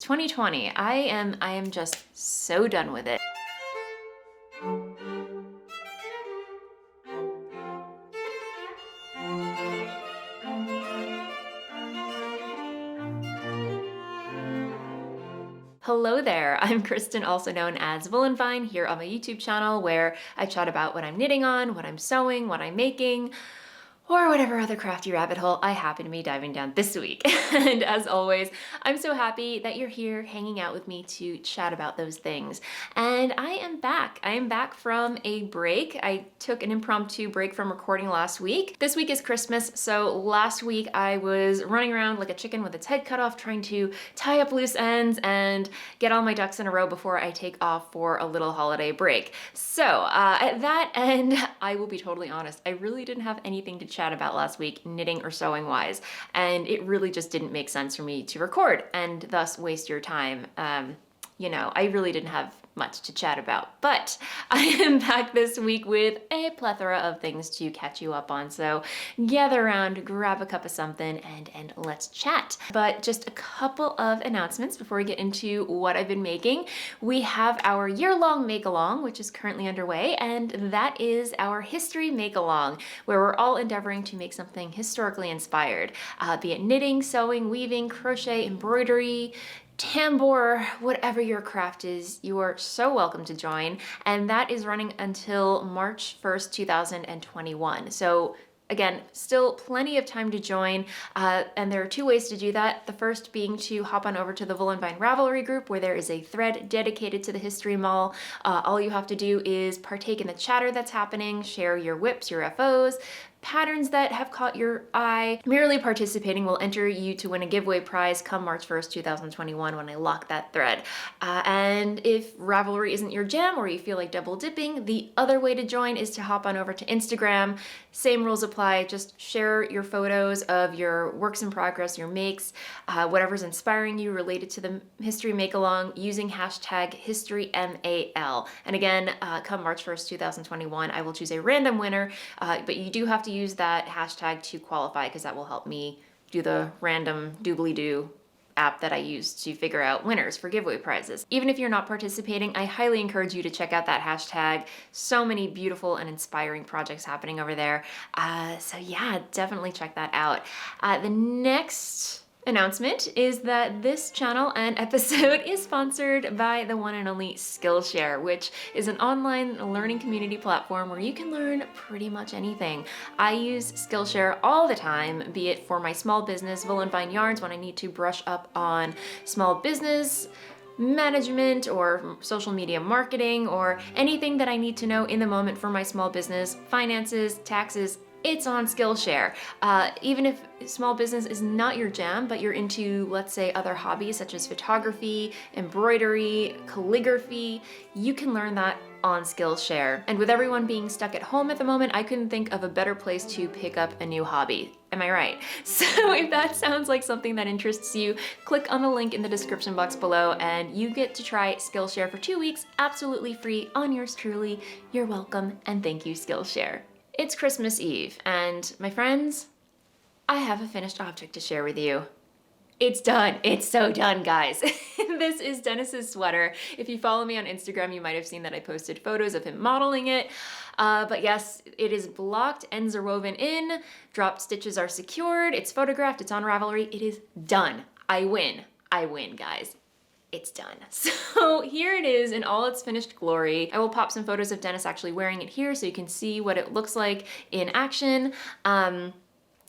2020. I am just so done with it. Hello there, I'm Kristen, also known as Voolenvine, here on my YouTube channel where I chat about what I'm knitting on, what I'm sewing, what I'm making, or whatever other crafty rabbit hole I happen to be diving down this week. And as always, I'm so happy that you're here hanging out with me to chat about those things. And I am back. I am back from a break. I took an impromptu break from recording last week. This week is Christmas, so last week I was running around like a chicken with its head cut off, trying to tie up loose ends and get all my ducks in a row before I take off for a little holiday break. So at that end, I will be totally honest, I really didn't have anything to chat about last week, knitting or sewing wise, and it really just didn't make sense for me to record and thus waste your time. You know, I really didn't have much to chat about, but I am back this week with a plethora of things to catch you up on. So gather around, grab a cup of something, and let's chat. But just a couple of announcements before we get into what I've been making. We have our year-long make-along, which is currently underway, and that is our history make-along, where we're all endeavoring to make something historically inspired, be it knitting, sewing, weaving, crochet, embroidery, tambour, whatever your craft is, you are so welcome to join. And that is running until March 1st, 2021. So again, still plenty of time to join, and there are two ways to do that. The first being to hop on over to the Voolenvine Ravelry group, where there is a thread dedicated to the History Mall. All you have to do is partake in the chatter that's happening, share your whips, your FOs, patterns that have caught your eye. Merely participating will enter you to win a giveaway prize come March 1st, 2021 when I lock that thread. And if Ravelry isn't your jam or you feel like double dipping, the other way to join is to hop on over to Instagram. Same rules apply, just share your photos of your works in progress, your makes, whatever's inspiring you related to the History Make-Along using hashtag HistoryMAL. And again, come March 1st, 2021, I will choose a random winner, but you do have to use that hashtag to qualify because that will help me do the random doobly-doo app that I use to figure out winners for giveaway prizes. Even if you're not participating, I highly encourage you to check out that hashtag. So many beautiful and inspiring projects happening over there. So yeah, definitely check that out. The next announcement is that this channel and episode is sponsored by the one and only Skillshare, which is an online learning community platform where you can learn pretty much anything. I use Skillshare all the time, be it for my small business, Voolenvine Yarns, when I need to brush up on small business management or social media marketing or anything that I need to know in the moment for my small business, finances, taxes. It's on Skillshare. Even if small business is not your jam, but you're into, let's say, other hobbies such as photography, embroidery, calligraphy, you can learn that on Skillshare. And with everyone being stuck at home at the moment, I couldn't think of a better place to pick up a new hobby. Am I right? So if that sounds like something that interests you, click on the link in the description box below and you get to try Skillshare for 2 weeks, absolutely free on yours truly. You're welcome, and thank you, Skillshare. It's Christmas Eve, and my friends, I have a finished object to share with you. It's done. It's so done, guys. This is Dennis's sweater. If you follow me on Instagram, you might have seen that I posted photos of him modeling it. But yes, it is blocked, ends are woven in, dropped stitches are secured, it's photographed, it's on Ravelry, it is done. I win. I win, guys. It's done. So here it is in all its finished glory. I will pop some photos of Dennis actually wearing it here so you can see what it looks like in action. And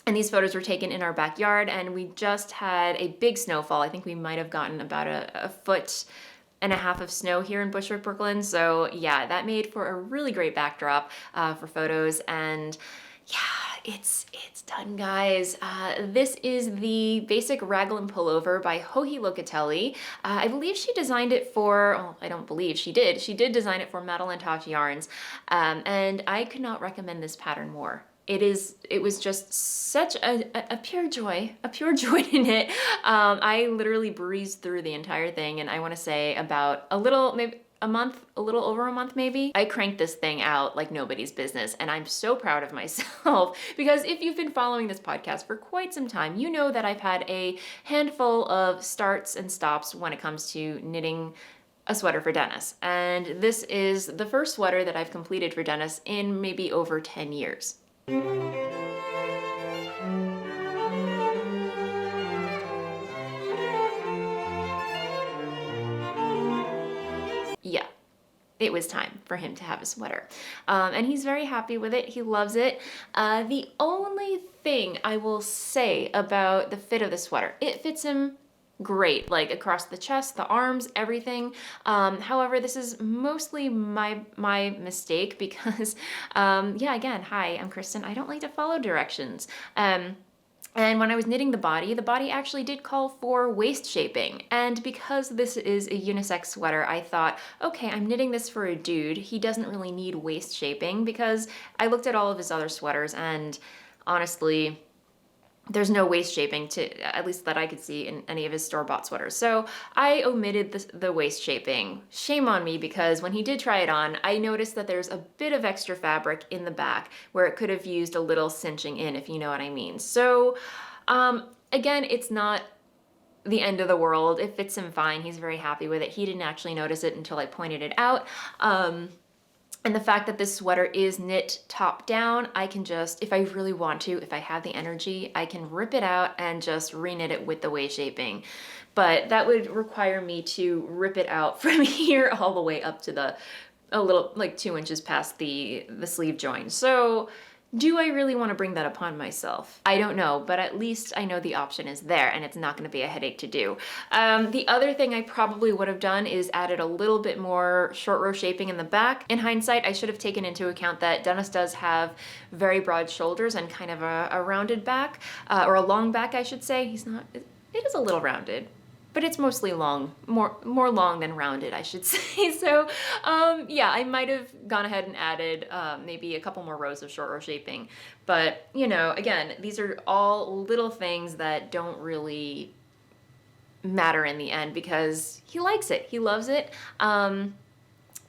these photos were taken in our backyard, and we just had a big snowfall. I think we might have gotten about a foot and a half of snow here in Bushwick, Brooklyn. So yeah, that made for a really great backdrop for photos. And yeah, it's done, guys. This is the basic Raglan pullover by Locatelli. I believe she designed it for, well, I don't believe she did. She did design it for Madeline Tosh Yarns, and I could not recommend this pattern more. it was just such a pure joy to knit. I literally breezed through the entire thing, and I want to say about a little, maybe a month, a little over a month maybe. I cranked this thing out like nobody's business, and I'm so proud of myself because if you've been following this podcast for quite some time, you know that I've had a handful of starts and stops when it comes to knitting a sweater for Dennis. And this is the first sweater that I've completed for Dennis in maybe over 10 years. Yeah, it was time for him to have a sweater. And he's very happy with it. He loves it. The only thing I will say about the fit of the sweater, it fits him great, like across the chest, the arms, everything. However, this is mostly my mistake because, yeah, again, hi, I'm Kristen. I don't like to follow directions. And when I was knitting the body actually did call for waist shaping. And because this is a unisex sweater, I thought, okay, I'm knitting this for a dude. He doesn't really need waist shaping, because I looked at all of his other sweaters and honestly, there's no waist shaping, to at least that I could see in any of his store-bought sweaters. So I omitted the waist shaping. Shame on me, because when he did try it on, I noticed that there's a bit of extra fabric in the back where it could have used a little cinching in, if you know what I mean. So again, it's not the end of the world. It fits him fine. He's very happy with it. He didn't actually notice it until I pointed it out. And the fact that this sweater is knit top down, I can just, if I really want to, if I have the energy, I can rip it out and just reknit it with the waist shaping. But that would require me to rip it out from here all the way up to a little, like 2 inches past the sleeve joint. So do I really want to bring that upon myself? I don't know, but at least I know the option is there and it's not going to be a headache to do. The other thing I probably would have done is added a little bit more short row shaping in the back. In hindsight, I should have taken into account that Dennis does have very broad shoulders and kind of a rounded back, or a long back, I should say. It is a little rounded, but it's mostly long, more long than rounded, I should say. So yeah, I might have gone ahead and added maybe a couple more rows of short row shaping. But, you know, again, these are all little things that don't really matter in the end because he likes it, he loves it.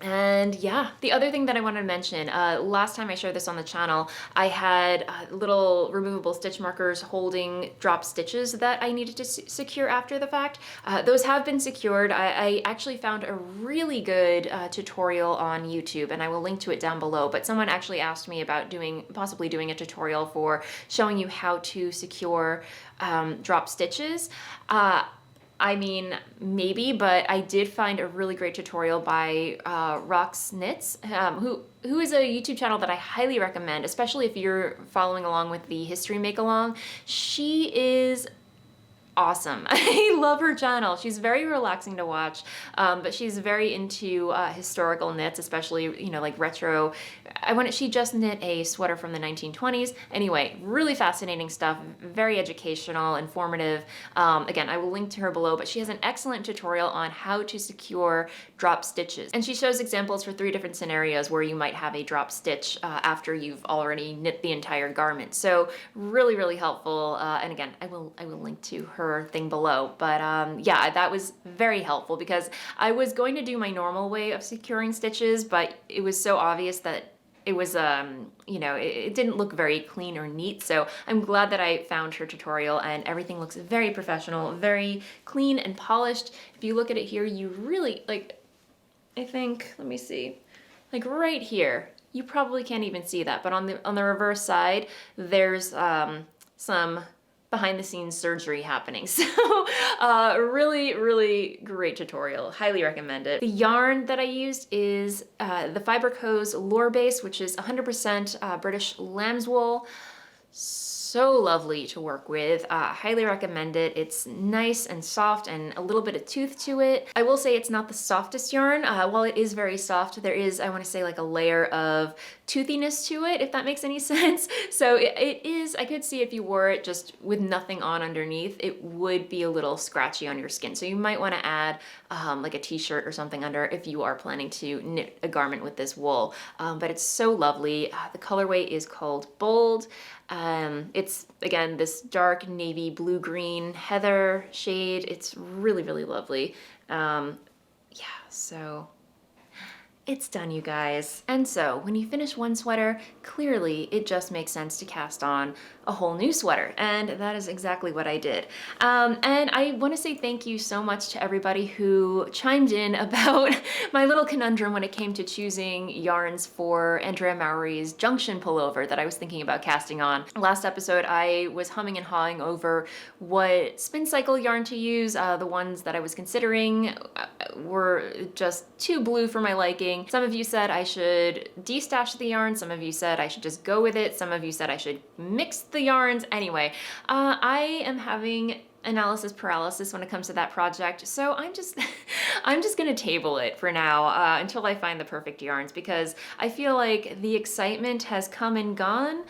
And yeah, the other thing that I wanted to mention, last time I shared this on the channel, I had little removable stitch markers holding drop stitches that I needed to secure after the fact. Those have been secured. I actually found a really good tutorial on YouTube, and I will link to it down below, but someone actually asked me about possibly doing a tutorial for showing you how to secure drop stitches. I mean, maybe, but I did find a really great tutorial by Rox Knits, who is a YouTube channel that I highly recommend, especially if you're following along with the history make-along. She is awesome. I love her channel. She's very relaxing to watch, but she's very into historical knits, especially, you know, like retro. She just knit a sweater from the 1920s. Anyway, really fascinating stuff, very educational, informative. Again, I will link to her below, but she has an excellent tutorial on how to secure drop stitches. And she shows examples for 3 different scenarios where you might have a drop stitch after you've already knit the entire garment. So really, really helpful. And again, I will link to her thing below. But yeah, that was very helpful because I was going to do my normal way of securing stitches, but it was so obvious that it was, you know, it didn't look very clean or neat. So I'm glad that I found her tutorial, and everything looks very professional, very clean and polished. If you look at it here, you really, like, I think, let me see, like right here, you probably can't even see that, but on the reverse side, there's some behind the scenes surgery happening. So really, really great tutorial. Highly recommend it. The yarn that I used is the Fiberco's Lure Base, which is 100% British lamb's wool. so lovely to work with. Highly recommend it. It's nice and soft and a little bit of tooth to it. I will say it's not the softest yarn. While it is very soft, there is, I want to say, like a layer of toothiness to it, if that makes any sense. So it is, I could see if you wore it just with nothing on underneath, it would be a little scratchy on your skin. So you might want to add like a t-shirt or something under if you are planning to knit a garment with this wool. But it's so lovely. The colorway is called Bold. It's, again, this dark navy blue-green heather shade. It's really, really lovely. Yeah, so it's done, you guys. And so when you finish one sweater, clearly it just makes sense to cast on a whole new sweater. And that is exactly what I did. And I want to say thank you so much to everybody who chimed in about my little conundrum when it came to choosing yarns for Andrea Mowry's Junction pullover that I was thinking about casting on. Last episode, I was humming and hawing over what spin cycle yarn to use. The ones that I was considering were just too blue for my liking. Some of you said I should destash the yarn. Some of you said I should just go with it. Some of you said I should mix the yarns. Anyway, I am having analysis paralysis when it comes to that project, so I'm just gonna table it for now until I find the perfect yarns, because I feel like the excitement has come and gone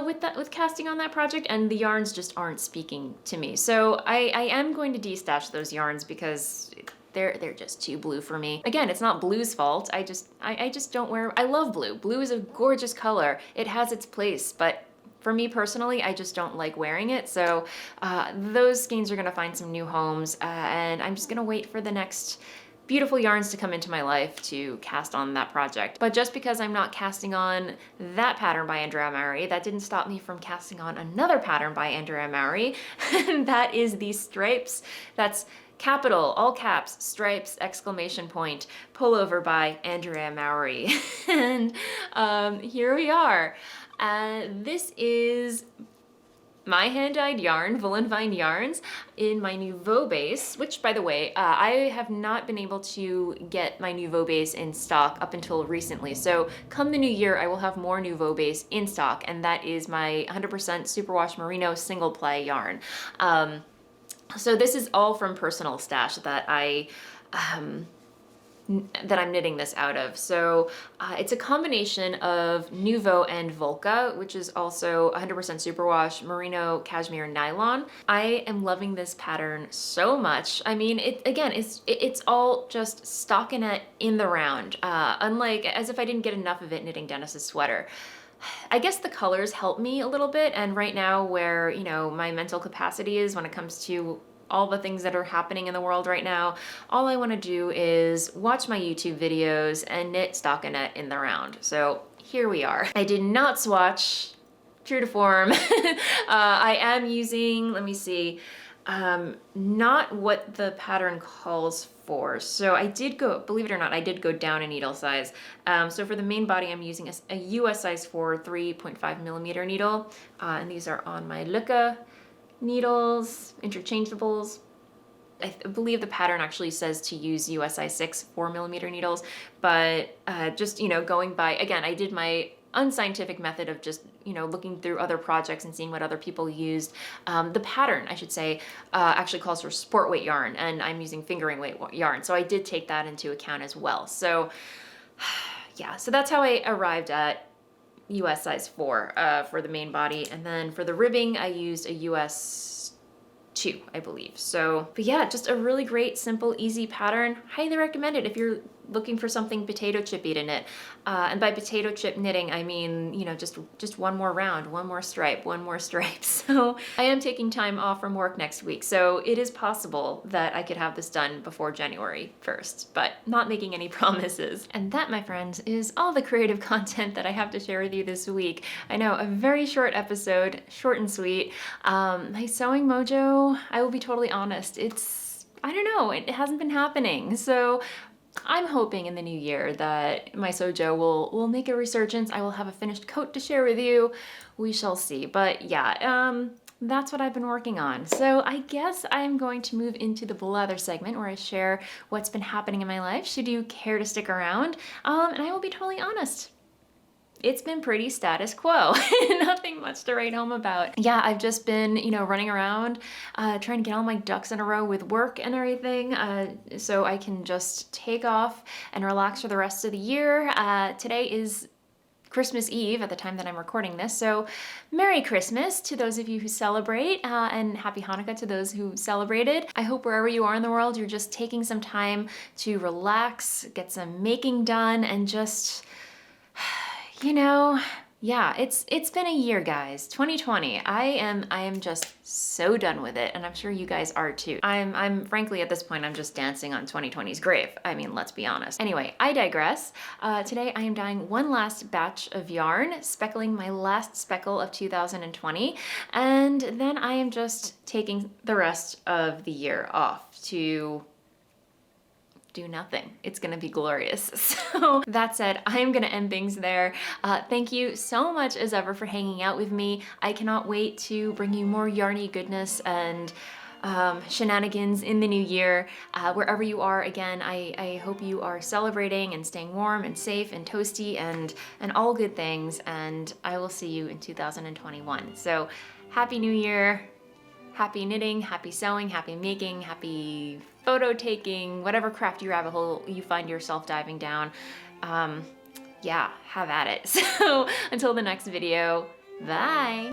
with casting on that project, and the yarns just aren't speaking to me. So I am going to destash those yarns because they're just too blue for me. Again, it's not blue's fault. I just don't wear. I love blue. Blue is a gorgeous color. It has its place, but for me personally, I just don't like wearing it. So those skeins are gonna find some new homes, and I'm just gonna wait for the next beautiful yarns to come into my life to cast on that project. But just because I'm not casting on that pattern by Andrea Mowry, that didn't stop me from casting on another pattern by Andrea Mowry, and that is these stripes. That's capital, all caps, stripes, exclamation point, pullover by Andrea Mowry. And here we are. This is my hand-dyed yarn, Voolenvine yarns, in my Nouveau base, which, by the way, I have not been able to get my Nouveau base in stock up until recently. So come the new year, I will have more Nouveau base in stock, and that is my 100% superwash merino single ply yarn. So this is all from personal stash that I'm knitting this out of. So it's a combination of Nouveau and Volca, which is also 100% superwash merino cashmere nylon. I am loving this pattern so much. I mean, it's all just stockinette in the round, unlike as if I didn't get enough of it knitting Dennis's sweater. I guess the colors help me a little bit, and right now where, you know, my mental capacity is when it comes to all the things that are happening in the world right now, all I want to do is watch my YouTube videos and knit stockinette in the round. So here we are. I did not swatch, true to form. I am using, let me see, not what the pattern calls for. So I did go, believe it or not, I did go down a needle size. So for the main body, I'm using a US size 4 3.5 millimeter needle. And these are on my Lykke needles, interchangeables. I believe the pattern actually says to use US size 6 4 millimeter needles, but just, you know, going by, again, I did my unscientific method of just, you know, looking through other projects and seeing what other people used. The pattern, I should say, actually calls for sport weight yarn, and I'm using fingering weight yarn. So I did take that into account as well. So yeah, so that's how I arrived at US size 4 for the main body. And then for the ribbing, I used a US 2, I believe. So, but yeah, just a really great, simple, easy pattern. Highly recommend it if you're looking for something potato chippy to knit. And by potato chip knitting, I mean, you know, just one more round, one more stripe, one more stripe. So I am taking time off from work next week. So it is possible that I could have this done before January 1st, but not making any promises. And that, my friends, is all the creative content that I have to share with you this week. I know, a very short episode, short and sweet. My sewing mojo, I will be totally honest, I don't know, it hasn't been happening. So I'm hoping in the new year that my sojo will make a resurgence. I will have a finished coat to share with you. We shall see. But yeah, that's what I've been working on. So I guess I'm going to move into the blather segment where I share what's been happening in my life, should you care to stick around. And I will be totally honest. it's been pretty status quo. Nothing much to write home about. Yeah, I've just been, running around, trying to get all my ducks in a row with work and everything, so I can just take off and relax for the rest of the year. Today is Christmas Eve at the time that I'm recording this, so Merry Christmas to those of you who celebrate, and Happy Hanukkah to those who celebrated. I hope wherever you are in the world, you're just taking some time to relax, get some making done, and just, yeah, it's been a year, guys. 2020. I am just so done with it, and I'm sure you guys are too. I'm frankly at this point I'm just dancing on 2020's grave. I mean, let's be honest. Anyway, I digress. Today I am dyeing one last batch of yarn, speckling my last speckle of 2020, and then I am just taking the rest of the year off to do nothing. It's gonna be glorious. So that said, I'm gonna end things there. Thank you so much as ever for hanging out with me. I cannot wait to bring you more yarny goodness and shenanigans in the new year. Wherever you are, again, I hope you are celebrating and staying warm and safe and toasty and all good things, and I will see you in 2021. So Happy New Year. Happy knitting, happy sewing, happy making, happy photo taking, whatever crafty rabbit hole you find yourself diving down. Yeah, have at it. So until the next video, bye.